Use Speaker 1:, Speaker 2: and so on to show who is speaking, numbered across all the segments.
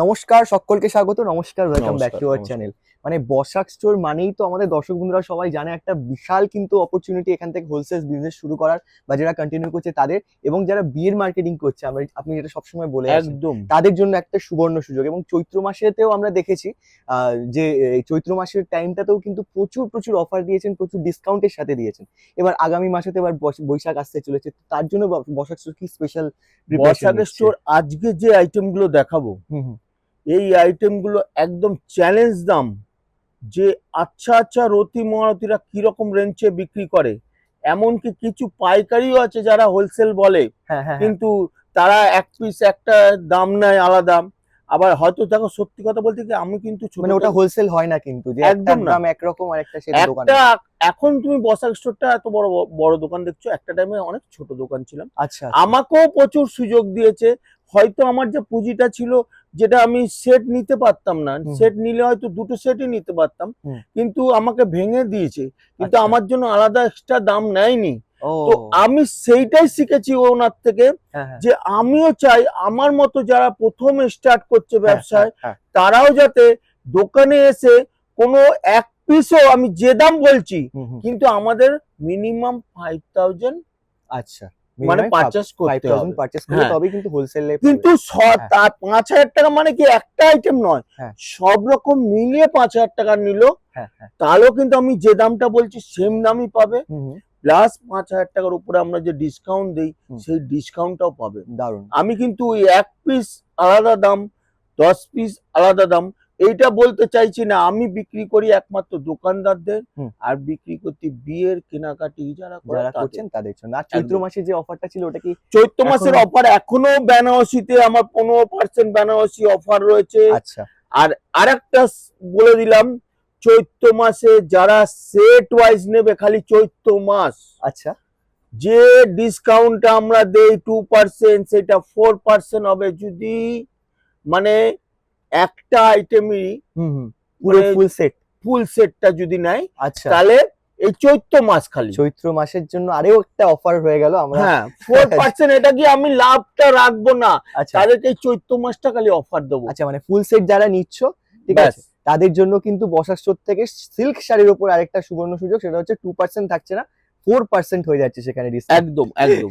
Speaker 1: নমস্কার, সকলকে স্বাগত। নমস্কার, ওয়েলকাম ব্যাক
Speaker 2: নমস্কার,
Speaker 1: টু আওয়ার
Speaker 2: নমস্কার।
Speaker 1: চ্যানেল। মানে বসাক স্টোর মানেই তো আমাদের দর্শক বন্ধুরা সবাই জানে একটা বিশাল কিন্তু অপরচুনিটি এখান থেকে হোলসেল বিজনেস শুরু করার, বা যারা কন্টিনিউ করছে তাদের, এবং যারা বিয়ের মার্কেটিং করছে, আপনি যেটা সবসময় বলে আসেন,
Speaker 2: একদম
Speaker 1: তাদের জন্য একটা সুবর্ণ সুযোগ। এবং চৈত্র মাসেতেও আমরা দেখেছি যে এই চৈত্র মাসের টাইমটাতেও কিন্তু প্রচুর প্রচুর অফার দিয়েছেন, প্রচুর ডিসকাউন্টের সাথে দিয়েছেন। এবার আগামী মাসেতে এবার বৈশাখ আসতে চলেছে, তো তার জন্য বসাক স্টোর কি স্পেশাল প্রিপারেশন
Speaker 2: বসাক
Speaker 1: নিচ্ছে?
Speaker 2: স্টোর আজকে যে আইটেম গুলো দেখাবো,
Speaker 1: হুম হুম।
Speaker 2: এই আইটেম গুলো একদম চ্যালেঞ্জ দাম। যে আচ্ছা আচ্ছা রতি মহারতিরা কিরকম রেঞ্জে বিক্রি করে, এমনকি কিছু পাইকারিও আছে যারা হোলসেল বলে,
Speaker 1: হ্যাঁ হ্যাঁ হ্যাঁ।
Speaker 2: কিন্তু তারা এক পিস একটা দাম নেয় আলাদা। আবার হয়তো দেখো, সত্যি কথা বলতে কি, আমি কিন্তু ছোট
Speaker 1: মানে ওটা হোলসেল হয় না কিন্তু, যে একটার
Speaker 2: একদম না।
Speaker 1: দাম একরকম আর একটা সেটা দোকানে।
Speaker 2: একটা এখন তুমি বসাক স্টোরটা এত বড় বড় দোকান দেখছো, একটা টাইমে অনেক ছোট দোকান ছিলাম।
Speaker 1: আচ্ছা আচ্ছা।
Speaker 2: আমাকেও প্রচুর সুযোগ দিয়েছে। হয়তো আমার যে পুঁজিটা ছিল, যেটা আমি সেট নিতে পারতাম না,
Speaker 1: হুম
Speaker 2: সেট নিলে হয়তো দুটো সেটই নিতে পারতাম,
Speaker 1: হুম।
Speaker 2: কিন্তু আমাকে ভেঙে দিয়েছে, কিন্তু
Speaker 1: আচ্ছা।
Speaker 2: আমার জন্য আলাদা এক্সট্রা দাম নেয়নি।
Speaker 1: ও।
Speaker 2: তো আমি সেইটাই শিখেছি ওনার থেকে,
Speaker 1: হ্যাঁ হ্যাঁ
Speaker 2: যে আমিও চাই আমার মতো যারা প্রথম স্টার্ট করছে
Speaker 1: হ্যাঁ
Speaker 2: ব্যবসায়,
Speaker 1: হ্যাঁ।
Speaker 2: তারাও যাতে দোকানে এসে কোনো এক পিসও, আমি যে দাম বলছি,
Speaker 1: হুম হুম।
Speaker 2: কিন্তু আমাদের মিনিমাম 5000
Speaker 1: আচ্ছা,
Speaker 2: মানে
Speaker 1: মিনিমাম
Speaker 2: পারচেস করতে
Speaker 1: 5000
Speaker 2: হবে।
Speaker 1: পারচেজ করলে
Speaker 2: হ্যাঁ,
Speaker 1: তবেই কিন্তু হোলসেলে
Speaker 2: কিন্তু
Speaker 1: হ্যাঁ
Speaker 2: 5000 টাকা মানে কি একটা আইটেম নয়,
Speaker 1: হ্যাঁ
Speaker 2: সব রকম মিলিয়ে 5000 টাকা নিল,
Speaker 1: হ্যাঁ হ্যাঁ।
Speaker 2: তাহলেও কিন্তু আমি যে দামটা বলছি সেম দামই পাবে,
Speaker 1: হুম হুম।
Speaker 2: প্লাস 5000 টাকার উপরে আমরা যে ডিসকাউন্ট দিই,
Speaker 1: হুম।
Speaker 2: সেই ডিসকাউন্টটাও পাবে।
Speaker 1: দারুণ।
Speaker 2: আমি কিন্তু ওই এক পিস আলাদা দাম, 10 পিস আলাদা দাম, এইটা বলতে চাইছি না। আমি বিক্রি করি একমাত্র দোকানদারদের,
Speaker 1: হুম।
Speaker 2: আর বিক্রি করতে বিয়ের কেনাকাটি যারা করে
Speaker 1: যারা
Speaker 2: তাদের।
Speaker 1: করছেন তাদের জন্য। আর চৈত্র
Speaker 2: একদম।
Speaker 1: মাসে যে অফারটা ছিল ওটা কি
Speaker 2: চৈত্র মাসের
Speaker 1: এখনো?
Speaker 2: অফার এখনো বেনারসিতে আমার 15% বেনারসি অফার রয়েছে।
Speaker 1: আচ্ছা।
Speaker 2: আর আরেকটা বলে দিলাম, চৈত্র মাসে যারা সেট ওয়াইজ নেবে, খালি চৈত্র মাস,
Speaker 1: আচ্ছা।
Speaker 2: যে ডিসকাউন্টটা আমরা দেই 2%, সেটা 4% হবে যদি মানে একটা আইটেমই,
Speaker 1: হুম হুম। পুরো
Speaker 2: মানে
Speaker 1: ফুল সেট।
Speaker 2: ফুল সেটটা যদি নেয়,
Speaker 1: আচ্ছা।
Speaker 2: তাহলে এই চৈত্র মাস খালি।
Speaker 1: চৈত্র মাসের জন্য আরেও একটা অফার হয়ে গেল আমরা।
Speaker 2: হ্যাঁ, 4%, এটা কি আমি লাভটা রাখবো না,
Speaker 1: আচ্ছা
Speaker 2: তাদেরকে এই চৈত্র মাসটা খালি অফার দেবো।
Speaker 1: আচ্ছা, মানে ফুল সেট যারা নিচ্ছ, ঠিক
Speaker 2: ব্যাস।
Speaker 1: আছে, তাদের জন্য কিন্তু বসাক স্টোর থেকে সিল্ক শাড়ির উপর আরেকটা সুবর্ণ সুযোগ, সেটা হচ্ছে 2% থাকছে না, 4% হয়ে যাচ্ছে সেখানে ডিসকাউন্ট।
Speaker 2: একদম একদম।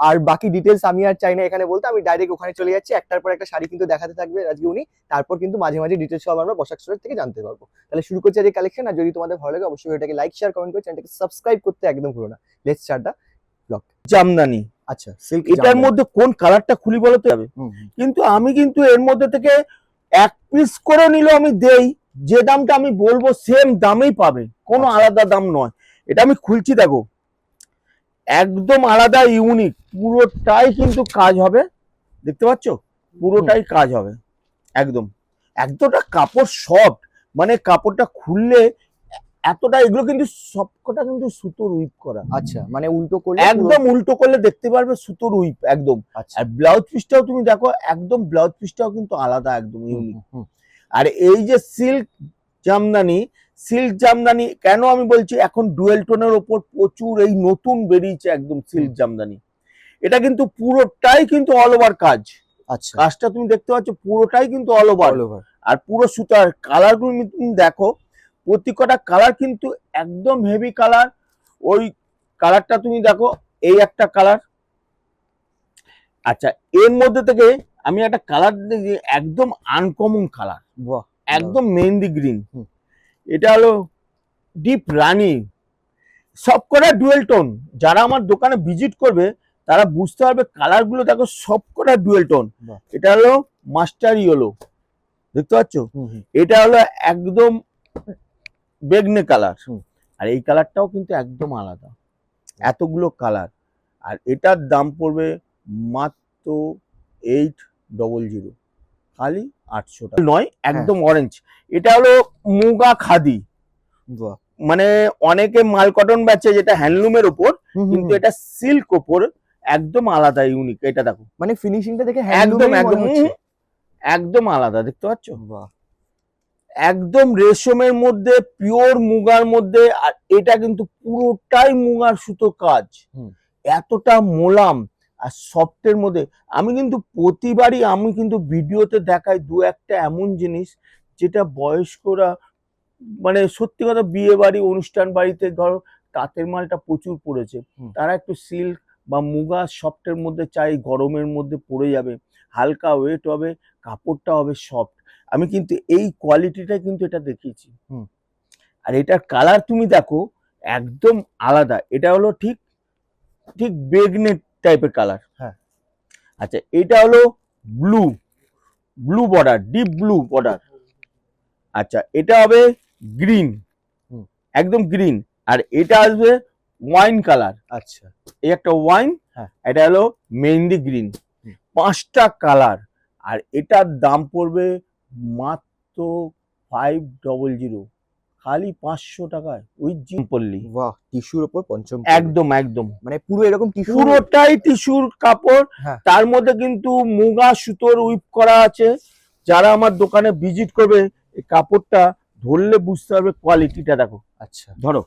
Speaker 1: আর বাকি ডিটেলস আমি আর চাই না এখানে বলতে, আমি ডাইরেক্ট ওখানে চলে যাচ্ছি। একটার পর একটা শাড়ি কিন্তু দেখাতে থাকবে আজকে উনি, তারপর কিন্তু মাঝে মাঝে ডিটেলস সব আমরা বসাক স্টোর থেকে জানতে পারবো। তাহলে শুরু করছি আজকে কালেকশন। আর যদি তোমাদের ভালো লাগে অবশ্যই এটাকে লাইক শেয়ার কমেন্ট করে চ্যানেলটাকে সাবস্ক্রাইব করতে একদম ভুলো না। Let's start the blog.
Speaker 2: Jamdani,
Speaker 1: আচ্ছা, সিল্ক
Speaker 2: এটার মধ্যে কোন কালারটা খুলি বলতে হবে, কিন্তু আমি কিন্তু এর মধ্যে থেকে এক পিস করে নিলেও আমি দেই, যে দামটা আমি বলবো সেম দামেই পাবে, কোনো
Speaker 1: আচ্ছা।
Speaker 2: আলাদা দাম নয়। এটা আমি খুলছি, দেখো, একদম আলাদা ইউনিক, পুরোটাই কিন্তু কাজ হবে, দেখতে পাচ্ছ, পুরোটাই কাজ হবে একদম। একদমটা কাপড় সফট, মানে কাপড়টা খুললে এতটা, এগুলো কিন্তু সবকটা কিন্তু সুতোর উইপ করা।
Speaker 1: আচ্ছা, মানে উল্টো করলে
Speaker 2: একদম উল্টো করলে দেখতে পারবে সুতোর উইপ একদম।
Speaker 1: আচ্ছা।
Speaker 2: আর ব্লাউজ পিসটাও তুমি দেখো, একদম ব্লাউজ পিসটাও কিন্তু আলাদা, একদম ইউনিক।
Speaker 1: হুম।
Speaker 2: আর এই যে সিল্ক জামদানি, সিল্ক জামদানি কেন আমি বলছি, এখন ডুয়েল টোনের ওপর প্রচুর এই নতুন বেরিয়েছে একদম সিল্ক জামদানি। এটা কিন্তু পুরোটাই কিন্তু অল ওভার কাজ।
Speaker 1: আচ্ছা,
Speaker 2: কাজটা তুমি দেখতে পাচ্ছ, পুরোটাই কিন্তু অল ওভার।
Speaker 1: All over.
Speaker 2: আর পুরো সুতার কালার গুলো তুমি দেখো, প্রতি কটা কালার কিন্তু একদম হেভি কালার। ওই কালারটা তুমি দেখো, এই একটা কালার। আচ্ছা, এর মধ্যে থেকে আমি একটা কালার দেখি, একদম আনকমন কালার,
Speaker 1: বাহ,
Speaker 2: একদম মেহেন্দি গ্রিন।
Speaker 1: হুম।
Speaker 2: এটা হলো ডিপ রানি, সবকটা ডুয়েল টোন। যারা আমার দোকানে ভিজিট করবে তারা বুঝতে পারবে, কালার গুলো দেখো সবকটা ডুয়েল টোন।
Speaker 1: বাহ।
Speaker 2: এটা হলো মাস্টার ইয়েলো, দেখতে পাচ্ছ,
Speaker 1: হুম হুম।
Speaker 2: এটা হলো একদম বেগনে কালার।
Speaker 1: হুম।
Speaker 2: আর এই কালারটাও কিন্তু একদম আলাদা, এতগুলো কালার। আর এটার দাম পড়বে মাত্র 800, খালি 800 টাকা নয়, একদম অরেঞ্জ। এটা হলো মুগা খাদি,
Speaker 1: বাহ।
Speaker 2: মানে অনেকে মাল কটন বেচে যেটা হ্যান্ডলুমের উপর, কিন্তু এটা সিল্ক ওপর, একদম আলাদা ইউনিক। এটা দেখো,
Speaker 1: মানে ফিনিশিংটা দেখে
Speaker 2: একদম
Speaker 1: হ্যান্ডলুমেরই মনে
Speaker 2: একদম
Speaker 1: হচ্ছে।
Speaker 2: একদম আলাদা, দেখতে পাচ্ছ,
Speaker 1: বাহ।
Speaker 2: একদম রেশমের মধ্যে, পিওর মুগার মধ্যে। আর এটা কিন্তু পুরোটাই মুগার সুতো কাজ,
Speaker 1: হুম।
Speaker 2: এতটা মোলাম। আর সফটের মধ্যে আমি কিন্তু প্রতিবারই আমি কিন্তু ভিডিওতে দেখাই দু একটা এমন জিনিস যেটা বয়স্করা মানে সত্যি কথা বিয়ে বাড়ি অনুষ্ঠান বাড়িতে ধরো তাঁতের মালটা প্রচুর পড়েছে, তারা একটু সিল্ক বা মুগা সফটের মধ্যে চাই, গরমের মধ্যে পড়ে যাবে, হালকা ওয়েট হবে, কাপড়টা হবে সফট। আমি কিন্তু এই কোয়ালিটিটা কিন্তু এটা দেখিয়েছি। আর এটার কালার তুমি দেখো একদম আলাদা, এটা হলো ঠিক ঠিক বেগনেট টাইপের কালার।
Speaker 1: হ্যাঁ।
Speaker 2: আচ্ছা এটা হলো blue, blue border, deep blue border. আচ্ছা এটা হবে গ্রিন, একদম গ্রিন। আর এটা আসবে ওয়াইন কালার।
Speaker 1: আচ্ছা
Speaker 2: এই একটা ওয়াইন, এটা হলো মেহেন্দি গ্রিন। 5টা কালার। আর এটার দাম পড়বে মাত্র 500, খালি 500 টাকায় ওই জিম্পললি।
Speaker 1: বাহ, টিস্যুর উপর পঞ্চম,
Speaker 2: একদম একদম
Speaker 1: মানে পুরো এরকম টিস্যু,
Speaker 2: পুরোটাই টিস্যুর কাপড়।
Speaker 1: হ্যাঁ।
Speaker 2: তার মধ্যে কিন্তু মুগা সুতোর উইপ করা আছে। যারা আমার দোকানে ভিজিট করবে এই কাপড়টা ধরলে বুঝতে পারবে কোয়ালিটিটা। দেখো,
Speaker 1: আচ্ছা
Speaker 2: ধরো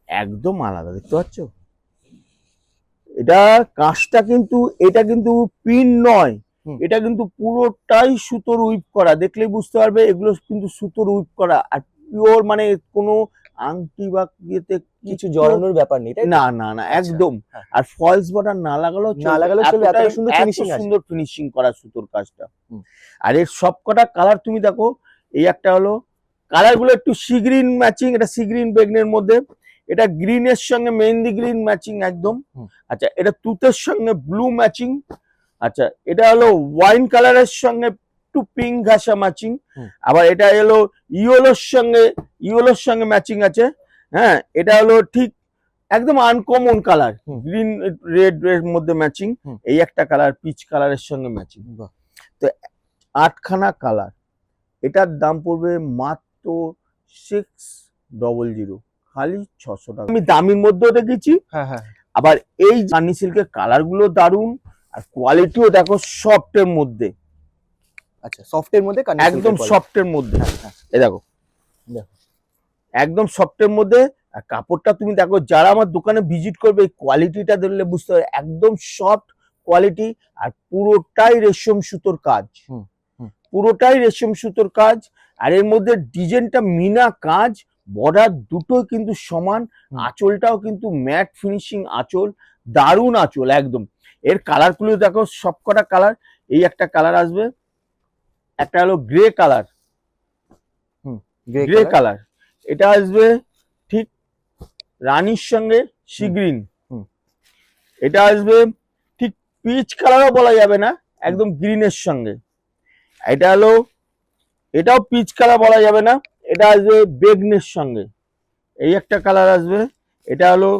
Speaker 2: একদম আলাদা, দেখতে পাচ্ছ? এটা কাজটা কিন্তু, এটা কিন্তু প্রিন্ট নয়, এটা কিন্তু পুরোটাই সুতোর উইপ করা। দেখলেই বুঝতে পারবে এগুলো কিন্তু সুতোর উইপ করা। আর পিওর, মানে কোনো আংটি বা ইয়েতে
Speaker 1: কিছু জড়ানোর ব্যাপার নেই, তাই তো?
Speaker 2: না না না, একদম। আর ফলস বর্ডার না লাগালেও
Speaker 1: চলবে, এতটা সুন্দর ফিনিশিং আছে,
Speaker 2: সুন্দর ফিনিশিং করা সুতোর কাজটা। আর এর সবকটা কালার তুমি দেখো, এই একটা হলো কালার গুলো একটু সি গ্রিন ম্যাচিং, এটা সি গ্রিন বেগনের মধ্যে, এটা গ্রিনের সঙ্গে মেহেন্দি গ্রিন ম্যাচিং একদম। আচ্ছা এটা তুতের সঙ্গে ব্লু ম্যাচিং। আচ্ছা এটা হলো ওয়াইন কালারের সঙ্গে একটু পিঙ্ক ঘাসা ম্যাচিং। আবার এটা হলো ইয়েলোর সঙ্গে ম্যাচিং আছে। হ্যাঁ, এটা হলো ঠিক একদম আনকমন কালার, গ্রিন রেড এর মধ্যে ম্যাচিং। এই একটা কালার পিচ কালারের সঙ্গে ম্যাচিং। তো 8খানা কালার, এটার দাম পড়বে মাত্র 600, খালি 600 টাকা। আমি দামির মধ্যেও দেখেছি। আবার এই জার্নি সিল্কের কালার গুলো দারুন, আর কোয়ালিটিও দেখো সফটের মধ্যে।
Speaker 1: আচ্ছা সফটের মধ্যে,
Speaker 2: একদম সফটের মধ্যে। এই দেখো, একদম সফটের মধ্যে। আর কাপড়টা তুমি দেখো, যারা আমার দোকানে ভিজিট করবে এই কোয়ালিটিটা দেখলে বুঝতে পারবে একদম সফট কোয়ালিটি। আর পুরোটাই রেশম সুতোর কাজ, পুরোটাই রেশম সুতোর কাজ। আর এর মধ্যে ডিজাইনটা মিনা কাজ, বর্ডার দুটোই কিন্তু সমান, আঁচলটাও কিন্তু ম্যাট ফিনিশিং আঁচল, দারুণ আঁচল একদম। এর কালার গুলো দেখো সবকটা কালার। এই একটা কালার আসবে, একটা হলো গ্রে কালার, গ্রে কালার। এটা আসবে ঠিক রানীর সঙ্গে সি গ্রিন। এটা আসবে ঠিক পিচ কালারও বলা যাবে না, একদম গ্রিনের সঙ্গে। এটা হলো, এটাও পিচ কালার বলা যাবে না, এটা আসবে বেগনের সঙ্গে। এই একটা কালার আসবে, এটা হলো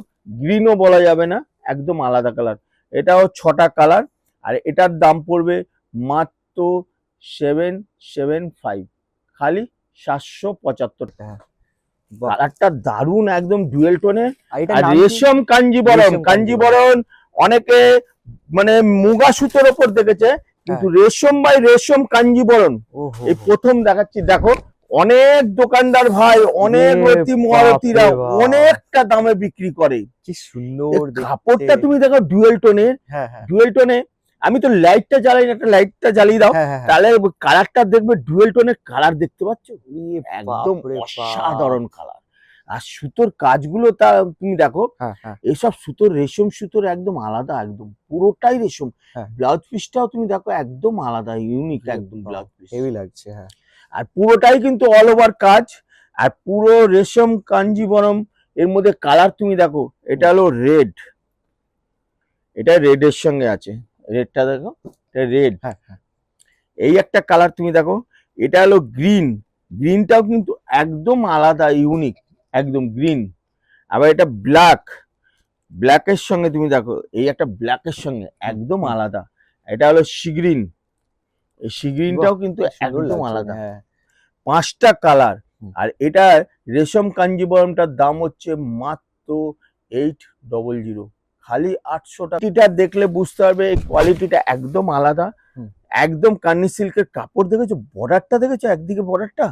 Speaker 2: গ্রিনও বলা যাবে না, একদম আলাদা কালার। এটাও 6টা কালার। আর এটার দাম পড়বে মাত্র 775, খালি 775 টাকা। কালারটা দারুন, একদম ডুয়েল টোনে। আর রেশম কাঞ্জিবরম, কাঞ্জিবরম অনেকে মানে মুগা সুতোর ওপর দেখেছে, কিন্তু রেশম বাই রেশম কাঞ্জিবরম এই প্রথম দেখাচ্ছি। দেখো অনেক দোকানদার ভাই, অনেক মহারথীরা অনেকটা দামে বিক্রি করে।
Speaker 1: কি সুন্দর
Speaker 2: কাপড়টা তুমি দেখো ডুয়েল টোনের, ডুয়েল টোনে। আমি তো লাইটটা জ্বালাই না, একটা লাইটটা জ্বালিয়ে দাও, তাহলে কালারটা দেখবে ডুয়েল টোনের কালার, দেখতে পাচ্ছ? একদম অসাধারণ কালার। আর সুতোর কাজগুলো তা তুমি দেখো, এসব সুতোর রেশম সুতোর একদম আলাদা, একদম পুরোটাই রেশম। ব্লাউজ পিসটাও তুমি দেখো একদম আলাদা, ইউনিক একদম ব্লাউজ পিস,
Speaker 1: হেভি লাগছে।
Speaker 2: আর পুরোটাই কিন্তু অল ওভার কাজ, আর পুরো রেশম কাঞ্জিবরম। এর মধ্যে কালার তুমি দেখো, এটা হলো রেড, এটা রেডের সঙ্গে আছে, রেডটা দেখো, এটা রেড। এই একটা কালার তুমি দেখো, এটা হলো গ্রিন, গ্রিনটাও কিন্তু একদম আলাদা, ইউনিক একদম গ্রিন। আবার এটা ব্ল্যাক, ব্ল্যাকের সঙ্গে তুমি দেখো, এই একটা ব্ল্যাকের সঙ্গে একদম আলাদা। এটা হলো সি গ্রিন, এই সি গ্রিনটাও কিন্তু একদম আলাদা। 5টা কালার। আর এটা রেশম কাঞ্জিবরমটার দাম হচ্ছে মাত্র 800, খালি 800 টাকা। এটা দেখলে বুঝতে পারবে এই কোয়ালিটিটা একদম আলাদা, একদম কান্নি সিল্কের কাপড়। দেখেছো বর্ডারটা, দেখেছো একদিকে বর্ডারটা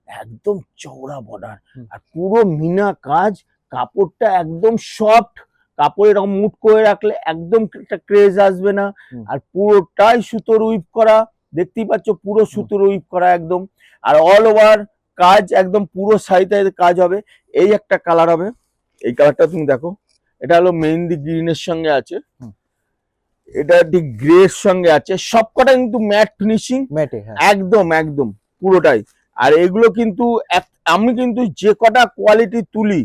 Speaker 2: একদম চওড়া বর্ডার, আর পুরো মিনা কাজ, কাপড়টা একদম সফট, কাপড় এরকম মুট করে রাখলে একদম একটা ক্রেজ আসবে না।
Speaker 1: হুম।
Speaker 2: আর পুরোটাই সুতোর উইপ করা, দেখতেই পাচ্ছ পুরো সুতোর উইপ করা একদম। আর অল ওভার কাজ একদম পুরো শাড়িতে কাজ হবে। এই একটা কালার হবে, এই কালারটা তুমি দেখো, এটা হলো মেহেন্দি গ্রিনের সঙ্গে আছে,
Speaker 1: হুম।
Speaker 2: এটা ঠিক গ্রের সঙ্গে আছে, সবকটা কিন্তু ম্যাট ফিনিশিং
Speaker 1: ম্যাটে, হ্যাঁ।
Speaker 2: একদম একদম পুরোটাই। আর এগুলো কিন্তু আমি কিন্তু যে কটা কোয়ালিটি তুলি,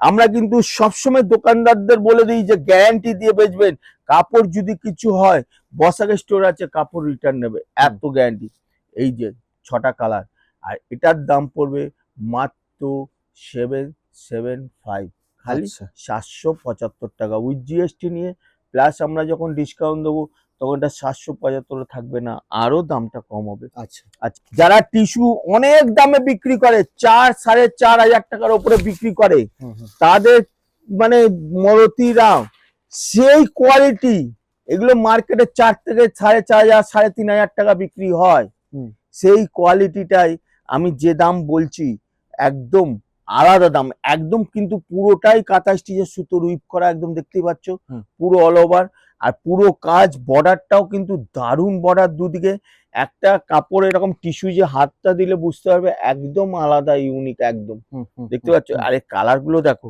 Speaker 2: আমরা কিন্তু সবসময় দোকানদারদের বলে দিই যে গ্যারান্টি দিয়ে বেচবেন, কাপড় যদি কিছু হয় বসাকে স্টোর আছে, কাপড় রিটার্ন নেবে, এত গ্যারান্টি। এই যে 6টা কালার, আর এটার দাম পড়বে মাত্র 775, খালি
Speaker 1: আচ্ছা।
Speaker 2: 775 টাকা উইথ জিএসটি নিয়ে। প্লাস আমরা যখন ডিসকাউন্ট দেবো তখন এটা 775 থাকবে না, আরো দামটা কম হবে।
Speaker 1: আচ্ছা।
Speaker 2: আচ্ছা, যারা টিস্যু অনেক দামে বিক্রি করে, 4-4.5 হাজার টাকার উপরে বিক্রি করে,
Speaker 1: হুম, হুম।
Speaker 2: তাদের মানে মরতিরা সেই কোয়ালিটি, এগুলো মার্কেটে 4 থেকে 4.5 হাজার 3.5 হাজার টাকা বিক্রি হয়।
Speaker 1: হুম।
Speaker 2: সেই কোয়ালিটিটাই আমি যে দাম বলছি একদম আলাদা দাম একদম, কিন্তু পুরোটাই কাঁথা স্টিচের সুতোর উইপ করা একদম, দেখতেই পাচ্ছ
Speaker 1: হুম।
Speaker 2: পুরো অল ওভার। আর পুরো কাজ, বর্ডারটাও কিন্তু দারুণ বর্ডার দুদিকে। একটা কাপড় এরকম টিস্যু যে হাতটা দিলে বুঝতে পারবে একদম আলাদা ইউনিক একদম,
Speaker 1: হুম, হুম,
Speaker 2: দেখতে
Speaker 1: হুম,
Speaker 2: পাচ্ছ।
Speaker 1: হুম।
Speaker 2: আর এই কালার গুলো দেখো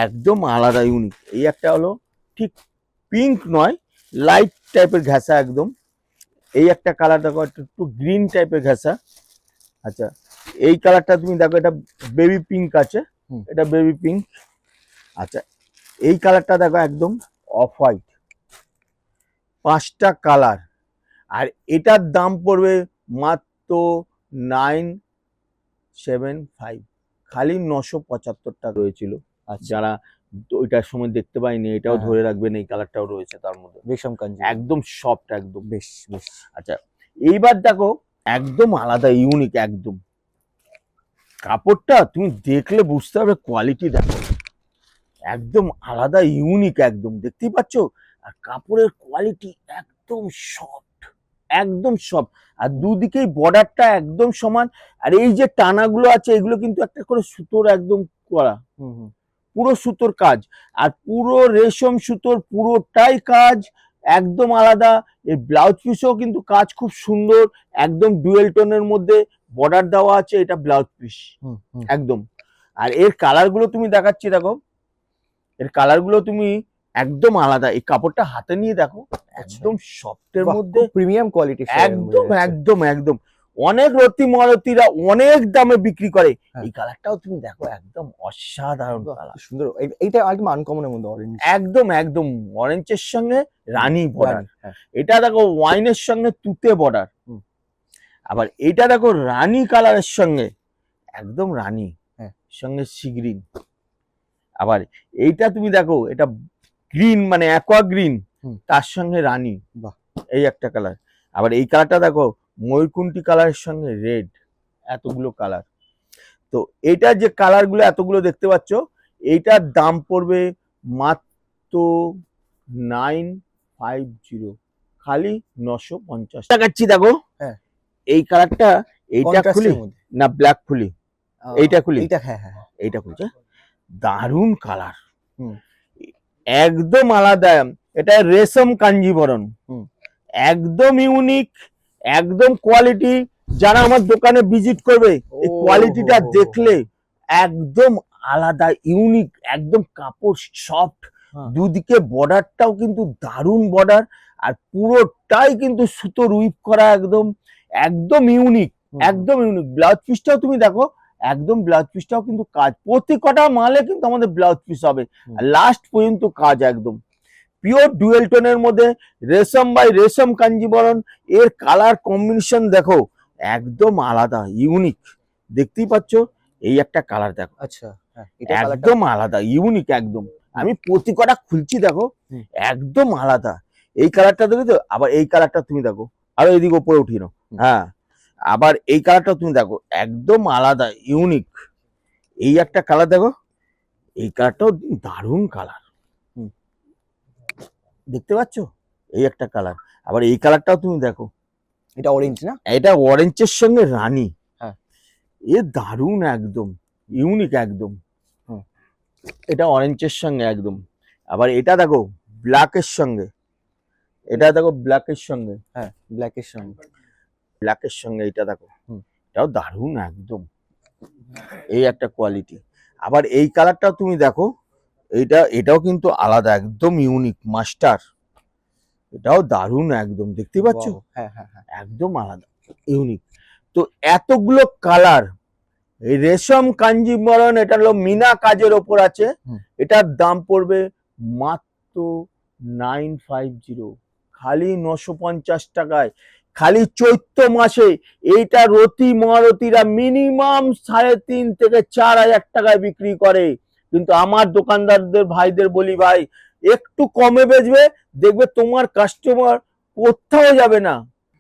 Speaker 2: একদম আলাদা ইউনিক। এই একটা হলো ঠিক পিঙ্ক নয়, লাইট টাইপের ঘেঁষা একদম। এই একটা কালার দেখো, একটু গ্রিন টাইপের ঘেঁষা। আচ্ছা, এই কালারটা তুমি দেখো, এটা বেবি পিঙ্ক আছে,
Speaker 1: হুম।
Speaker 2: এটা বেবি পিঙ্ক। আচ্ছা, এই কালারটা দেখো একদম অফ হোয়াইট, 5টা কালার। আর এটার দাম পড়বে মাত্র 975, খালি 975 টাকা রয়েছিল।
Speaker 1: আচ্ছা।
Speaker 2: যারা ওইটার সময় দেখতে পাইনি, এটাও
Speaker 1: হ্যাঁ,
Speaker 2: ধরে রাখবেন, এই কালারটাও রয়েছে তার মধ্যে,
Speaker 1: রেশম কাঞ্জি
Speaker 2: একদম সফট একদম।
Speaker 1: বেশ বেশ।
Speaker 2: আচ্ছা, এইবার দেখো একদম আলাদা ইউনিক একদম, কাপড়টা তুমি দেখলে বুঝতে পারবে, কোয়ালিটি দেখো একদম আলাদা ইউনিক একদম, দেখতেই পাচ্ছ। আর কাপড়ের কোয়ালিটি একদম সফট, একদম সফট। আর দুদিকেই বর্ডারটা একদম সমান। আর এই যে টানাগুলো আছে, এগুলো কিন্তু একটা করে সুতোর একদম করা,
Speaker 1: হুম, হুম।
Speaker 2: পুরো সুতোর কাজ। আর পুরো রেশম সুতোর পুরোটাই কাজ একদম আলাদা। এই ব্লাউজ পিসও কিন্তু কাজ খুব সুন্দর, একদম ডুয়েল টোনের মধ্যে বর্ডার দেওয়া আছে, এটা ব্লাউজ পিস
Speaker 1: হুম, হুম।
Speaker 2: একদম। আর এর কালার গুলো তুমি দেখাচ্ছি দেখো, এর কালার গুলো তুমি একদম আলাদা। এই কাপড়টা হাতে নিয়ে দেখো, একদম সফটের মধ্যে,
Speaker 1: প্রিমিয়াম কোয়ালিটি,
Speaker 2: একদম একদম একদম। অনেক রতিরা অনেক দামে বিক্রি করে,
Speaker 1: হ্যাঁ।
Speaker 2: এই কালারটাও তুমি দেখো একদম অসাধারণ কালার,
Speaker 1: সুন্দর। এইটা একদম আনকমনের মধ্যে, অরেঞ্জ
Speaker 2: একদম একদম অরেঞ্জের সঙ্গে রানী বর্ডার।
Speaker 1: হ্যাঁ।
Speaker 2: এটা দেখো ওয়াইনের সঙ্গে তুতে বর্ডার।
Speaker 1: হুম।
Speaker 2: আবার এটা দেখো রানী কালারের সঙ্গে, একদম রানী,
Speaker 1: হ্যাঁ।
Speaker 2: সঙ্গে সি গ্রিন। আবার এইটা তুমি দেখো, এটা গ্রিন মানে অ্যাকোয়া গ্রিন,
Speaker 1: হুম।
Speaker 2: তার সঙ্গে রানী,
Speaker 1: বাহ।
Speaker 2: এই একটা কালার। আবার এই কালারটা দেখো ময়ূরকুন্টি কালারের সঙ্গে রেড, এতগুলো কালার। তো এইটার যে কালারগুলো এতগুলো দেখতে পাচ্ছ, এইটার দাম পড়বে মাত্র 950, খালি 950 টাকাচ্ছি দেখো।
Speaker 1: হ্যাঁ।
Speaker 2: এই কালারটা, এইটা খুলি না ব্ল্যাক খুলি, এইটা খুলি,
Speaker 1: এইটা, হ্যাঁ হ্যাঁ,
Speaker 2: এইটা খুলছে, দারুণ কালার,
Speaker 1: হুম।
Speaker 2: একদম আলাদা। এটা রেশম কাঞ্জিবরণ,
Speaker 1: হুম।
Speaker 2: একদম ইউনিক, একদম কোয়ালিটি। যারা আমার দোকানে ভিজিট করবে, এই কোয়ালিটিটা দেখলে একদম আলাদা ইউনিক একদম, কাপড় সফট, দুদিকে বর্ডারটাও কিন্তু দারুণ বর্ডার। আর পুরোটাই কিন্তু সুতোর উইপ করা একদম, একদম ইউনিক, একদম ইউনিক। ব্লাউজ পিসটাও তুমি দেখো, একদম ব্লাউজ পিসটাও কিন্তু কাজ, প্রতি কটা মালে কিন্তু আমাদের ব্লাউজ পিস হবে, লাস্ট পর্যন্ত কাজ একদম পিওর ডুয়েল টোনের মধ্যে, রেশম বাই রেশম কাঞ্জিবরণ। এর কালার কম্বিনেশন দেখো একদম আলাদা ইউনিক, দেখতেই পাচ্ছ। এই একটা কালার দেখো,
Speaker 1: আচ্ছা,
Speaker 2: একদম আলাদা ইউনিক একদম। আমি প্রতি কটা খুলছি দেখো, একদম আলাদা। এই কালারটা দেখো, আবার এই কালারটা তুমি দেখো, আরো এদিকে উপরে উঠিয়ে নাও, হ্যাঁ। আবার এই কালারটা তুমি দেখো, একদম আলাদা ইউনিক। এই একটা কালার দেখো, এই কালারটাও দারুণ কালার, দেখতে পাচ্ছ, এই একটা কালার। আবার এই কালারটাও তুমি দেখো,
Speaker 1: এটা অরেঞ্জ না,
Speaker 2: এটা অরেঞ্জের সঙ্গে রানী,
Speaker 1: হ্যাঁ।
Speaker 2: এ দারুণ একদম ইউনিক একদম, এটা অরেঞ্জের সঙ্গে একদম। আবার এটা দেখো ব্ল্যাকের সঙ্গে, এটা দেখো ব্ল্যাকের সঙ্গে,
Speaker 1: হ্যাঁ ব্ল্যাকের সঙ্গে,
Speaker 2: ব্ল্যাকের সঙ্গে এটা দেখো,
Speaker 1: হুম।
Speaker 2: এটাও দারুণ একদম, এই একটা কোয়ালিটি। আবার এই কালারটাও তুমি দেখো, এটাও কিন্তু আলাদা, একদম ইউনিক মাস্টার, এটাও দারুণ একদম, দেখতে পাচ্ছ?
Speaker 1: Wow, হ্যাঁ হ্যাঁ হ্যাঁ,
Speaker 2: একদম আলাদা, ইউনিক। তো এতগুলো কালার, এই রেশম কাঞ্জিবরম, এটা হলো মিনা কাজের ওপর আছে,
Speaker 1: হুম।
Speaker 2: এটার দাম পড়বে মাত্র 950, খালি 950 টাকায়। খালি চৈত্র মাসে এইটা রতি মহারতিরা মিনিমাম 3.5 থেকে 4,000 টাকায় বিক্রি করে, কিন্তু আমার দোকানদারদের ভাইদের বলি ভাই একটু কমে বেচবে, দেখবে তোমার কাস্টমার কোথাও যাবে না।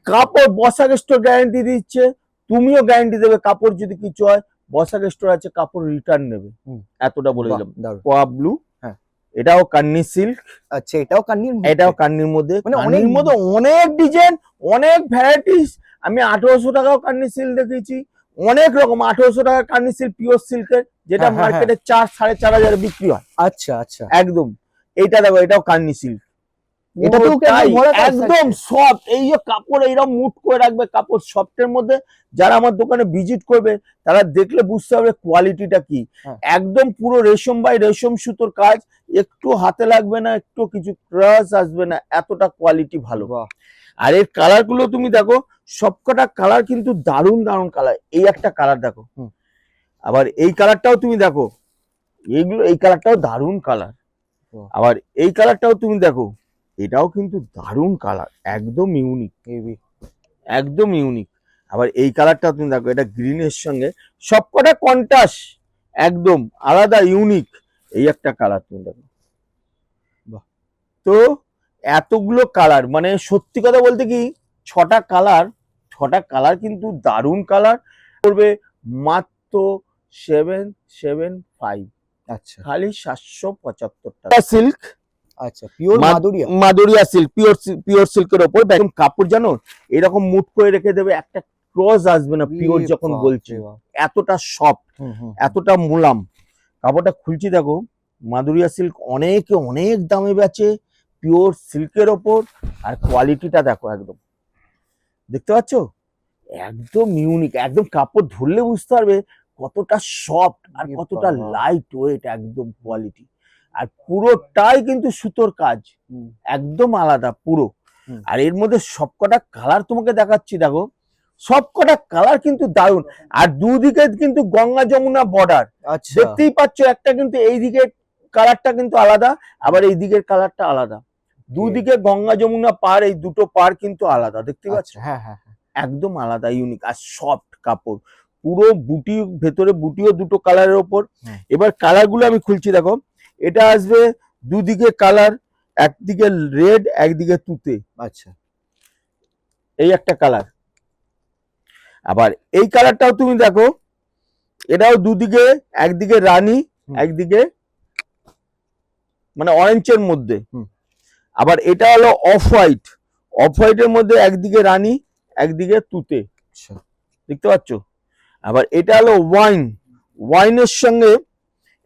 Speaker 2: কাপড় বসাক স্টোর গ্যারান্টি দিচ্ছে, তুমিও গ্যারান্টি দেবে, কাপড় যদি কিছু হয় বসাক স্টোর আছে, কাপড় রিটার্ন নেবে,
Speaker 1: হুম।
Speaker 2: এতটা বলে
Speaker 1: বাহ,
Speaker 2: দিলাম।
Speaker 1: দারুণ।
Speaker 2: কোয়া ব্লু,
Speaker 1: হ্যাঁ।
Speaker 2: এটাও কান্নি সিল্ক,
Speaker 1: আচ্ছা এটাও কান্নির মধ্যে?
Speaker 2: এটাও কান্নির মধ্যে,
Speaker 1: মানে
Speaker 2: কান্নির মধ্যে অনেক ডিজাইন, অনেক ভ্যারাইটিস। আমি 1800 টাকাও কান্নি সিল্ক দেখেছি, অনেক রকম। 1800 টাকা কান্নি সিল্ক পিওর সিল্কের, যেটা
Speaker 1: হ্যাঁ, হ্যাঁ,
Speaker 2: মার্কেটে 4-4.5 বিক্রি হয়।
Speaker 1: আচ্ছা আচ্ছা,
Speaker 2: একদম। এইটা দেখো, এটাও কান্নি সিল্ক,
Speaker 1: এটাতেও কি একদম ভরা কাজ
Speaker 2: একদম
Speaker 1: থাকছে?
Speaker 2: সফট। এই যে কাপড় এইরকম মুট করে রাখবে, কাপড় সফটের মধ্যে। যারা আমার দোকানে ভিজিট করবে তারা দেখলে বুঝতে পারবে কোয়ালিটিটা কি।
Speaker 1: হ্যাঁ।
Speaker 2: একদম পুরো রেশম বাই রেশম সুতোর কাজ, একটু হাতে লাগবে না, একটু কিছু ক্রাশ আসবে না, এতটা কোয়ালিটি ভালো।
Speaker 1: বাহ,
Speaker 2: আর এর কালার গুলো তুমি দেখো, সবকটা কালার কিন্তু দারুণ দারুণ কালার। এই একটা কালার দেখো,
Speaker 1: হুম।
Speaker 2: আবার এই কালারটাও তুমি দেখো, এই কালারটাও দারুণ কালার।
Speaker 1: বাহ।
Speaker 2: আবার এই কালারটাও তুমি দেখো, এটাও কিন্তু দারুণ কালার, একদম ইউনিক,
Speaker 1: হেভি।
Speaker 2: একদম ইউনিক। আবার এই কালারটা তুমি দেখো, এটা গ্রিনের সঙ্গে, সবকটা কন্ট্রাস্ট, একদম আলাদা ইউনিক। এই একটা কালার তুমি দেখো।
Speaker 1: বাহ।
Speaker 2: তো এতগুলো কালার, মানে সত্যি কথা বলতে কি, 6টা কালার কিন্তু দারুণ কালার করবে মাত্র 775,
Speaker 1: আচ্ছা
Speaker 2: খালি 775 টাকা। সিল্ক,
Speaker 1: আচ্ছা, পিওর মাদুরিয়া?
Speaker 2: মাদুরিয়া সিল্ক, পিওর সিল্কের ওপর একদম কাপড় জানো এরকম মুট করে রেখে দেবে, একটা ক্রস আসবে না পিওর যখন বলছি, এতটা সফট, এতটা মোলাম। কাপড়টা খুলছি দেখো, মাদুরিয়া সিল্ক অনেকে অনেক দামে বেচে পিওর সিল্কের ওপর, আর কোয়ালিটিটা দেখো একদম, দেখতে পাচ্ছ? একদম ইউনিক, একদম কাপড় ধরলে বুঝতে পারবে কতটা সফট আর কতটা লাইট ওয়েট, একদম কোয়ালিটি। আর পুরোটাই কিন্তু সুতোর কাজ, একদম আলাদা পুরো। আর এর মধ্যে সবকটা কালার তোমাকে দেখাচ্ছি দেখো, সবকটা কালার কিন্তু দারুণ। আর দুদিকে কিন্তু গঙ্গা যমুনা বর্ডার,
Speaker 1: আচ্ছা
Speaker 2: দেখতেই পাচ্ছ। একটা কিন্তু এই দিকের কালারটা কিন্তু আলাদা, আবার এই দিকের কালারটা আলাদা, দুদিকে গঙ্গা যমুনা পার, এই দুটো পার কিন্তু আলাদা, দেখতে পাচ্ছ?
Speaker 1: হ্যাঁ হ্যাঁ,
Speaker 2: একদম আলাদা ইউনিক, আর সফট কাপড়, পুরো বুটি, ভেতরে বুটিও দুটো কালারের ওপর। এবার কালার গুলো আমি খুলছি দেখো, এটা আসবে দুদিকে কালার, একদিকে রেড একদিকে তুতে,
Speaker 1: আচ্ছা
Speaker 2: এই একটা কালার। আবার এই কালারটাও তুমি দেখো, এটাও দুদিকে, একদিকে রানী একদিকে মানে অরেঞ্জের মধ্যে। আবার এটা হলো অফ হোয়াইট, অফ হোয়াইটের মধ্যে একদিকে রানী একদিকে তুতে, দেখতে পাচ্ছ? আবার এটা হলো ওয়াইনের সঙ্গে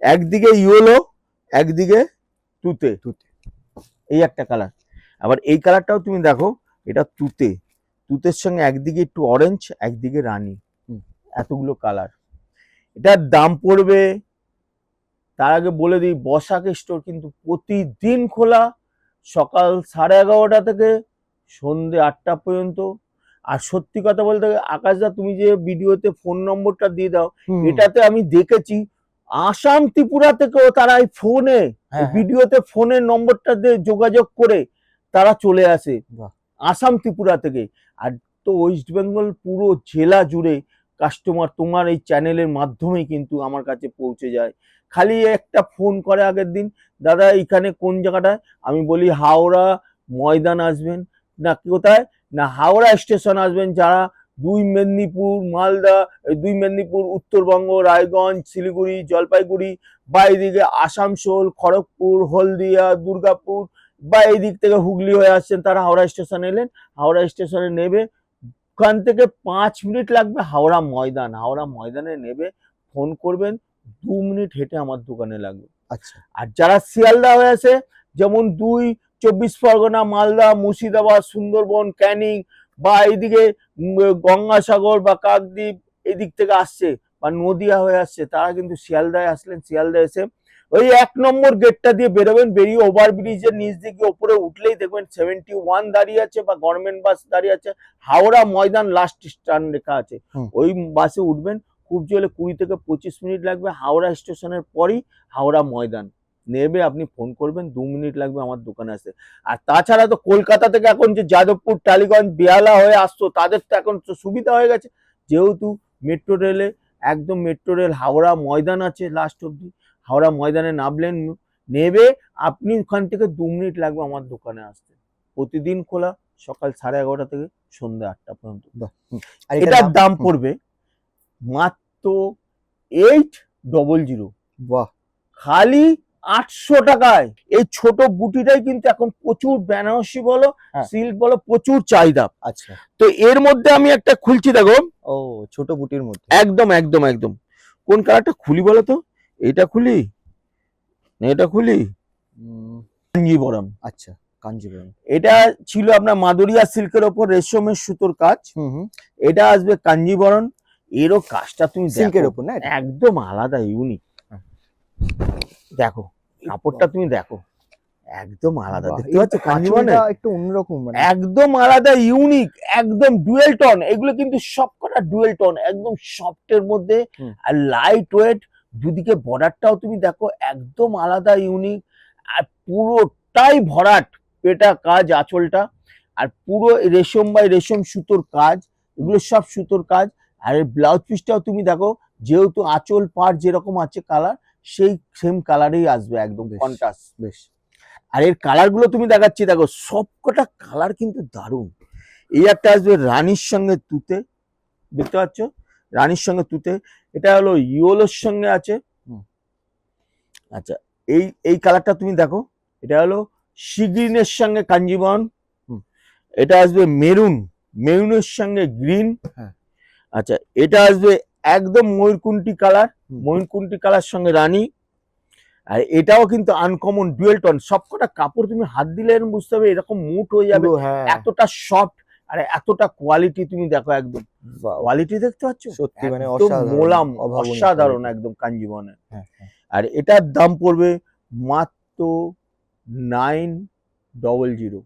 Speaker 2: একদিকে ইয়েলো একদিকে তুতে, এই একটা কালার। আবার এই কালারটাও তুমি দেখো, এটা তুতের সঙ্গে একদিকে একটু অরেঞ্জ একদিকে রানী, এতগুলো কালার। এটার দাম পড়বে, তার আগে বলে দিই, বসাক স্টোর কিন্তু প্রতিদিন খোলা, সকাল 11:30 থেকে সন্ধ্যে 8টা পর্যন্ত। আর সত্যি কথা বলতে আকাশদা, তুমি যে ভিডিওতে ফোন নম্বরটা দিয়ে দাও, এটাতে আমি দেখেছি আসাম ত্রিপুরা থেকেও তারা এই ফোনে, ভিডিওতে ফোনের নম্বরটা দিয়ে যোগাযোগ করে তারা চলে আসে আসাম ত্রিপুরা থেকে। আর তো ওয়েস্ট বেঙ্গল পুরো জেলা জুড়ে কাস্টমার তোমার এই চ্যানেলের মাধ্যমেই কিন্তু আমার কাছে পৌঁছে যায়। খালি একটা ফোন করে আগের দিন, দাদা এখানে কোন জায়গাটায়, আমি বলি হাওড়া ময়দান আসবেন, না কোথায়, না হাওড়া স্টেশন আসবেন। যারা 2 মেদিনীপুর মালদা, 2 মেদিনীপুর উত্তরবঙ্গ, রায়গঞ্জ, শিলিগুড়ি, জলপাইগুড়ি, বা এইদিকে আসানসোল, খড়গপুর, হলদিয়া, দুর্গাপুর, বা এই দিক থেকে হুগলি হয়ে আসছেন, তারা হাওড়া স্টেশন এলেন, হাওড়া স্টেশনে নেবে, ওখান থেকে 5 মিনিট লাগবে হাওড়া ময়দানে নেবে, ফোন করবেন, 2 মিনিট হেঁটে আমার দোকানে লাগবে।
Speaker 1: আচ্ছা
Speaker 2: আর যারা শিয়ালদা হয়ে আছে, যেমন 24 পরগনা, মালদা, মুর্শিদাবাদ, সুন্দরবন, ক্যানিং বা এইদিকে গঙ্গাসাগর বা কাকদ্বীপ এদিক থেকে আসছে বা নদিয়া হয়ে আসছে, তারা কিন্তু শিয়ালদায় আসলেন। শিয়ালদা এসে ওই 1 নম্বর গেটটা দিয়ে বেরোবেন, বেরিয়ে ওভারব্রিজের নিচ দিকে ওপরে উঠলেই দেখবেন 71 দাঁড়িয়ে আছে বা গভর্নমেন্ট বাস দাঁড়িয়ে আছে, হাওড়া ময়দান লাস্ট স্ট্যান্ড লেখা আছে। ওই বাসে উঠবেন, খুব জোরে 20 থেকে 25 মিনিট লাগবে। হাওড়া স্টেশনের পরই হাওড়া ময়দান নেবে, আপনি ফোন করবেন, 2 মিনিট লাগবে আমার দোকানে আসতে। আর তাছাড়া তো কলকাতা থেকে এখন যে যাদবপুর, টালিগঞ্জ, বেহালা হয়ে আসতো, তাদের তো এখন তো সুবিধা হয়ে গেছে, যেহেতু মেট্রো রেলে একদম মেট্রো রেল হাওড়া ময়দান আছে লাস্ট অব্দি। হাওড়া ময়দানে নামলেন, নেবে আপনি ওখান থেকে 2 মিনিট লাগবে আমার দোকানে আসতে। প্রতিদিন খোলা, সকাল 11:30 থেকে সন্ধ্যা 8টা পর্যন্ত।
Speaker 1: আর
Speaker 2: এটার দাম পড়বে মাত্র 800।
Speaker 1: বাহ,
Speaker 2: খালি 800 টাকায়। এই ছোট বুটিটাই কিন্তু এখন প্রচুর বেনারসি বলো,
Speaker 1: হ্যাঁ।
Speaker 2: সিল্ক বলো, প্রচুর চাহিদা।
Speaker 1: আচ্ছা
Speaker 2: তো এর মধ্যে আমি একটা খুলছি, দেখো।
Speaker 1: ও ছোট বুটির মধ্যে
Speaker 2: একদম একদম একদম। কোন কালারটা খুলি বলো তো? এটা খুলি না এটা খুলি? কাঞ্জিবরম।
Speaker 1: আচ্ছা কাঞ্জিপুরম।
Speaker 2: এটা ছিল আপনার মাদুরিয়া সিল্কের ওপর রেশমের সুতোর কাজ। এটা আসবে কাঞ্জিবরম। এরও কাজটা তুমি
Speaker 1: সিল্কের
Speaker 2: দেখো,
Speaker 1: ওপর না এটা?
Speaker 2: একদম আলাদা, ইউনিক। দেখো কাপড়টা তুমি দেখো, একদম আলাদা।
Speaker 1: বাহ,
Speaker 2: দেখতে
Speaker 1: এই
Speaker 2: পাচ্ছ কাঞ্জিবরমে?
Speaker 1: কাঁচুলিটা একটু অন্যরকম মানে।
Speaker 2: একদম আলাদা, ইউনিক, একদম ডুয়েল টোন। এগুলো কিন্তু সবকটা ডুয়েল টোন, একদম সফটের মধ্যে আর লাইট ওয়েট। দুদিকে বর্ডারটাও তুমি দেখো, একদম আলাদা, ইউনিক। আর পুরোটাই ভরাট পেটা কাজ আঁচলটা, আর পুরো রেশম বাই রেশম সুতোর কাজ, এগুলো সব সুতোর কাজ। আর এই ব্লাউজ পিসটাও তুমি দেখো, যেহেতু আঁচল পাড় যেরকম আছে কালার, সেই সেম কালারেই আসবে, একদম কন্ট্রাস্ট।
Speaker 1: বেশ।
Speaker 2: আর এর কালার গুলো তুমি দেখাচ্ছি, দেখো সবকটা কালার কিন্তু দারুণ। এই একটা আসবে রানীর সঙ্গে তুতে, দেখতে পাচ্ছ, রানীর সঙ্গে তুতে। এটা হলো ইয়েলোর সঙ্গে আছে। আচ্ছা, এই এই কালারটা তুমি দেখো, এটা হলো সি গ্রিনের সঙ্গে কাঞ্জিবরম। এটা আসবে মেরুন, মেরুনের সঙ্গে গ্রিন। আচ্ছা, এটা আসবে একদম ময়ূরকুন্টি কালার, ময়ূরকুন্টি কালার সঙ্গে রানী। আর এটাও কিন্তু আনকমন ডুয়েল টোন। সবকটা কাপড় তুমি হাত দিলে এরকম বুঝতে হবে, এরকম মুট হয়ে যাবে, এতটা সফট আর এতটা কোয়ালিটি। তুমি দেখো, একদম কোয়ালিটি দেখতে পাচ্ছ,
Speaker 1: সত্যি মানে
Speaker 2: মোলাম, অসাধারণ একদম কাঞ্জিবরমের। আর এটার দাম পড়বে মাত্র 900,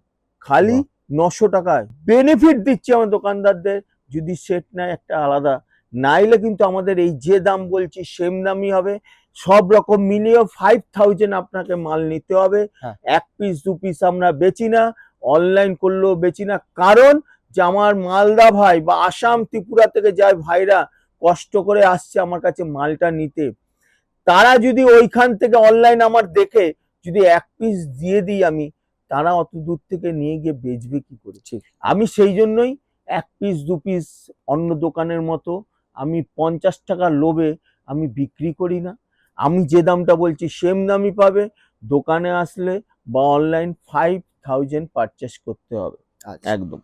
Speaker 2: খালি 900 টাকায়। বেনিফিট দিচ্ছি আমার দোকানদারদের, যদি সেট নেয় একটা আলাদা, নাইলে কিন্তু আমাদের এই যে দাম বলছি সেম দামই হবে। সব রকম মিলিয়ে 5000 আপনাকে মাল নিতে হবে। এক পিস 2 পিস আমরা বেচি না, অনলাইন করলেও বেচি না। কারণ যে আমার মালদা ভাই বা আসাম ত্রিপুরা থেকে যায় ভাইরা কষ্ট করে আসছে আমার কাছে মালটা নিতে, তারা যদি ওইখান থেকে অনলাইন আমার দেখে যদি 1 পিস দিয়ে দিই আমি, তারা অত দূর থেকে নিয়ে গিয়ে বেচবে কি করে? আমি সেই জন্যই 1 পিস 2 পিস অন্য দোকানের মতো আমি 50 টাকার লোভে আমি বিক্রি করি না। আমি যে দামটা বলছি সেম দামই পাবে। দোকানে আসলে বা অনলাইন 5000 পারচেস করতে হবে একদম।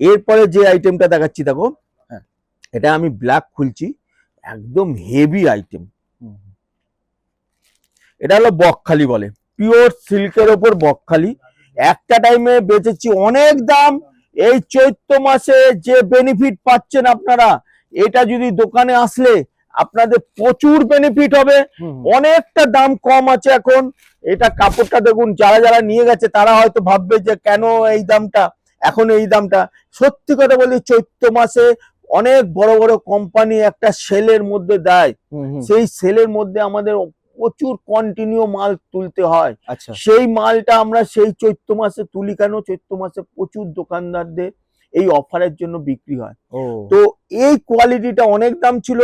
Speaker 2: এরপরে যে আইটেমটা দেখাচ্ছি দেখো, এটা আমি ব্ল্যাক খুলছি, একদম হেভি আইটেম। এটা হলো বকখালি বলে, পিওর সিল্কের ওপর বকখালি। একটা টাইমে বেচেছি অনেক দাম। এই চৈত্র মাসে যে বেনিফিট পাচ্ছেন আপনারা, এটা যদি দোকানে আসলে আপনাদের প্রচুর বেনিফিট হবে। অনেকটা দাম কম আছে এখন। এটা কাপড়টা দেখুন, যারা যারা নিয়ে গেছে তারা হয়তো ভাববে যে কেন এই দামটা, এখন এই দামটা। সত্যি কথা বলি, চৈত্র মাসে অনেক বড় বড় কোম্পানি একটা সেলের মধ্যে দেয়, সেই সেলের মধ্যে আমাদের প্রচুর কন্টিনিউ মাল তুলতে হয়। সেই মালটা আমরা সেই চৈত্র মাসে তুলি। কেন? চৈত্র মাসে প্রচুর দোকানদারদের এই অফারের জন্য বিক্রি হয়। তো এই কোয়ালিটিটা অনেক দাম ছিল,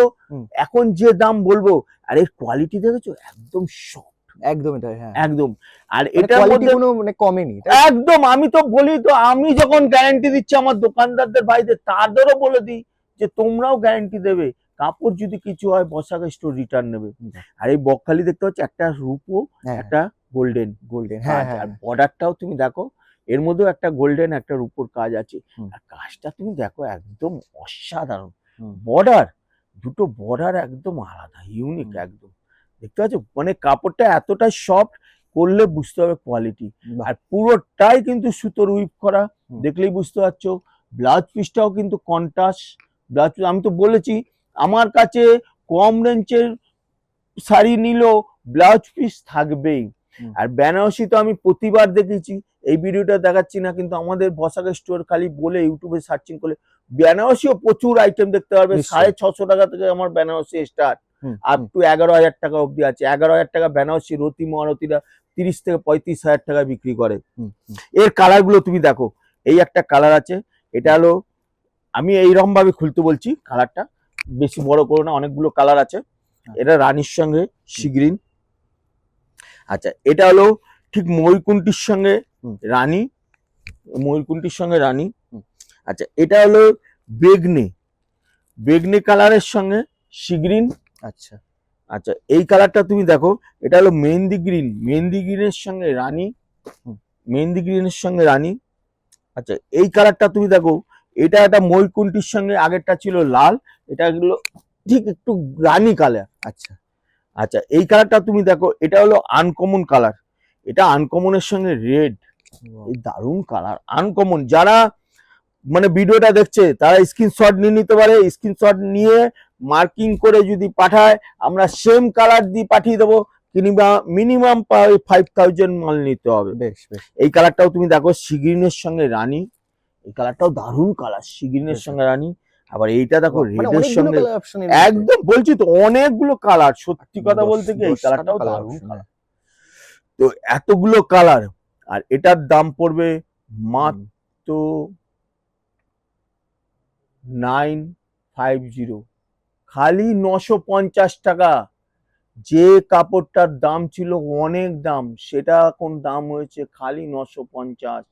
Speaker 2: এখন যে দাম বলবো, আর এর কোয়ালিটি দেখেছো, একদম সফট, একদম একদম। আর এটার মধ্যে
Speaker 1: কোনো মানে কমেনি
Speaker 2: একদম। আমি তো বলি তো, আমি যখন গ্যারান্টি দিচ্ছি আমার দোকানদারদের ভাইদের, তাদেরও বলে দিই যে তোমরাও গ্যারান্টি দেবে, কাপড় যদি কিছু হয় বসাকা স্টোর রিটার্ন নেবে। আর এই বকখালি দেখতে পাচ্ছ, একটা রূপো একটা গোল্ডেন, আর বর্ডারটাও তুমি দেখো, এর মধ্যেও একটা গোল্ডেন একটা রূপোর কাজ আছে। আর কাজটা তুমি দেখো, একদম অসাধারণ। বর্ডার, দুটো বর্ডার একদম আলাদা, ইউনিক একদম। দেখতে পাচ্ছ, মানে কাপড়টা এতটা সফট, করলে বুঝতে হবে কোয়ালিটি।
Speaker 1: বাহ।
Speaker 2: আর পুরোটাই কিন্তু সুতোর উইপ করা,
Speaker 1: হুম।
Speaker 2: দেখলেই বুঝতে পারছো। ব্লাউজ পিসটাও কিন্তু কন্ট্রাস্ট ব্লাউজ পিস। আমি তো বলেছি আমার কাছে কম রেঞ্জের শাড়ি নিলেও ব্লাউজ পিস থাকবেই।
Speaker 1: হুম।
Speaker 2: আর বেনারসি তো আমি প্রতিবার দেখেছি, এই ভিডিওটা দেখাচ্ছি না, কিন্তু আমাদের বসাক স্টোর খালি বলে ইউটিউবে সার্চিং করলে বেনারসিও প্রচুর আইটেম দেখতে পারবে।
Speaker 1: নিশ্চয়ই।
Speaker 2: 650 টাকা থেকে আমার বেনারসি স্টার্ট,
Speaker 1: হুম,
Speaker 2: আপ
Speaker 1: হুম।
Speaker 2: টু 11,000 টাকা অব্দি আছে। 11,000 টাকা বেনারসি রতি মহারতিরা 30 থেকে 35,000 টাকা বিক্রি করে।
Speaker 1: হুম, হুম।
Speaker 2: এর কালার গুলো তুমি দেখো, এই একটা কালার আছে, এটা হলো, আমি এইরকম ভাবে খুলতে বলছি, কালারটা বেশি বড় করো না, অনেকগুলো কালার আছে। এটা রানীর সঙ্গে সিগ্রিন। আচ্ছা, এটা হলো ঠিক ময়ূরকুণ্ঠির সঙ্গে
Speaker 1: হুম।
Speaker 2: রানী, ময়ূরকুণ্ঠির সঙ্গে রানী।
Speaker 1: হুম।
Speaker 2: আচ্ছা, এটা হলো বেগনি, বেগনি কালারের সঙ্গে সিগ্রিন।
Speaker 1: আচ্ছা।
Speaker 2: আচ্ছা, এই কালারটা তুমি দেখো, এটা হলো মেহেন্দি গ্রিন, মেহেন্দি গ্রিনের সঙ্গে রানী,
Speaker 1: হুম।
Speaker 2: মেহেন্দি গ্রিনের সঙ্গে রানী। আচ্ছা, এই কালারটা তুমি দেখো, এটা একটা ময়ূরকুণ্ঠির সঙ্গে, আগেরটা ছিল লাল, এটা গুলো ঠিক একটু রানী কালার।
Speaker 1: আচ্ছা।
Speaker 2: আচ্ছা, এই কালারটা তুমি দেখো, এটা হলো আনকমন কালার, এটা আনকমনের সঙ্গে রেড,
Speaker 1: Wow.
Speaker 2: এই দারুণ কালার, আনকমন। যারা মানে ভিডিওটা দেখছে তারা স্ক্রিনশট নিয়ে নিতে পারে, স্ক্রিনশট নিয়ে মার্কিং করে যদি পাঠায়, আমরা সেম কালার দিয়ে পাঠিয়ে দেবো, কিংবা মিনিমাম 5,000 মাল নিতে হবে।
Speaker 1: বেশ বেশ।
Speaker 2: এই কালারটাও তুমি দেখো, সিগ্রিনের সঙ্গে রানী, এই কালারটাও দারুণ কালার, সিগ্রিনের
Speaker 1: বেশ।
Speaker 2: সঙ্গে রানী। আবার এইটা দেখো
Speaker 1: Wow, মানে
Speaker 2: রেডের
Speaker 1: অনেকগুলো
Speaker 2: সঙ্গে,
Speaker 1: কালার অপশন এর
Speaker 2: একদম বলছি তো অনেকগুলো কালার, সত্যি কথা
Speaker 1: 10
Speaker 2: বলতে কি এই
Speaker 1: 10 খানা
Speaker 2: কালারটাও
Speaker 1: কালার
Speaker 2: দারুণ
Speaker 1: অপশন।
Speaker 2: কালার। তো এতগুলো কালার, আর এটার দাম পড়বে মাত্র 950, খালি 950 টাকা। যে কাপড়টার দাম ছিল অনেক দাম, সেটা এখন দাম হয়েছে খালি 950,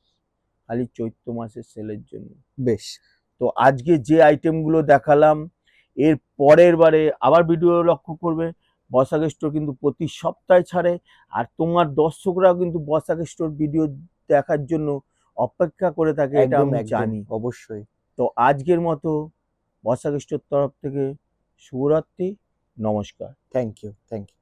Speaker 2: খালি চৈত্র মাসের সেলের জন্য।
Speaker 1: বেশ।
Speaker 2: তো আজকে যে আইটেম গুলো দেখালাম, এর পরের বারে আবার ভিডিও লক্ষ্য করবে, বসাক স্টোর কিন্তু প্রতি সপ্তাহে ছাড়ে, আর তোমার দর্শকরাও কিন্তু বসাক স্টোর ভিডিও দেখার জন্য অপেক্ষা করে থাকে, এটা
Speaker 1: একদম
Speaker 2: আমি
Speaker 1: একদম
Speaker 2: জানি।
Speaker 1: অবশ্যই।
Speaker 2: তো আজকের মতো বসাক স্টোর তরফ থেকে শুভরাত্রি, নমস্কার।
Speaker 1: Thank you thank you.